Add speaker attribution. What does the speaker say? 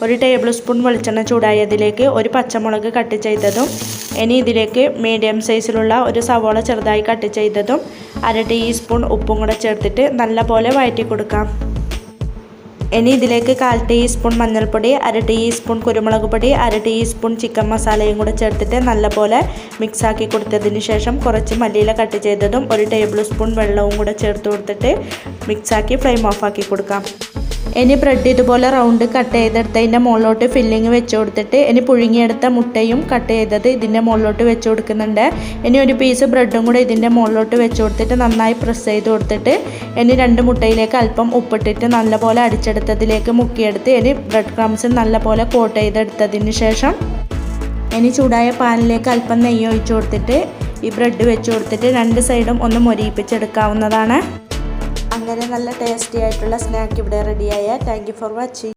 Speaker 1: 1 table spoon വെളിച്ചെണ്ണ ചൂടായതിലേക്ക് ഒരു പച്ചമുളക് കട്ട് ചെയ്തതും, ഇനി ഇതിലേക്ക് മീഡിയം സൈസിലുള്ള ഒരു സവോള ചെറുതായി കട്ട് ചെയ്തതും 1/2 ടീസ്പൂൺ ഉപ്പും കൂടെ ചേർത്തിട്ട് നല്ലപോലെ വഴറ്റി കൊടുക്കാം. ഇനി ഇതിലേക്ക് 1/4 ടീസ്പൂൺ മഞ്ഞൾപ്പൊടി, 1/2 ടീസ്പൂൺ കുരുമുളക് പൊടി, 1/2 ടീസ്പൂൺ ചിക്കൻ മസാലയും കൂടെ ചേർത്തിട്ട് നല്ലപോലെ മിക്സാക്കി കൊടുത്തതിന് ശേഷം കുറച്ച് മല്ലിയില കട്ട് ചെയ്തതും 1 ടേബിൾ സ്പൂൺ വെള്ളവും കൂടെ ചേർത്ത് കൊടുത്തിട്ട് മിക്സാക്കി ഫ്ലെയിം ഓഫാക്കി കൊടുക്കാം. ഇനി ബ്രെഡ് ഇതുപോലെ റൗണ്ട് കട്ട് ചെയ്തെടുത്തതിൻ്റെ മുകളിലോട്ട് ഫില്ലിങ് വെച്ച് കൊടുത്തിട്ട് ഇനി പുഴുങ്ങിയെടുത്ത മുട്ടയും കട്ട് ചെയ്തത് ഇതിൻ്റെ മുകളിലോട്ട് വെച്ച് കൊടുക്കുന്നുണ്ട്. ഇനി ഒരു പീസ് ബ്രെഡും കൂടെ ഇതിൻ്റെ മുകളിലോട്ട് വെച്ച് കൊടുത്തിട്ട് നന്നായി പ്രസ് ചെയ്ത് കൊടുത്തിട്ട് ഇനി 2 മുട്ടയിലേക്ക് അല്പം ഉപ്പിട്ടിട്ട് നല്ലപോലെ അടിച്ചെടുത്തതിലേക്ക് മുക്കിയെടുത്ത് ഇനി ബ്രെഡ് ക്രംസ് നല്ലപോലെ കോട്ട് ചെയ്തെടുത്തതിന് ശേഷം ഇനി ചൂടായ പാനിലേക്ക് അല്പം നെയ്യ് ഒഴിച്ച് കൊടുത്തിട്ട് ഈ ബ്രെഡ് വെച്ച് കൊടുത്തിട്ട് 2 സൈഡും ഒന്ന് മൊരിയിപ്പിച്ചെടുക്കാവുന്നതാണ്. അങ്ങനെ നല്ല ടേസ്റ്റി ആയിട്ടുള്ള സ്നാക്ക് ഇവിടെ റെഡിയായ. Thank you for watching.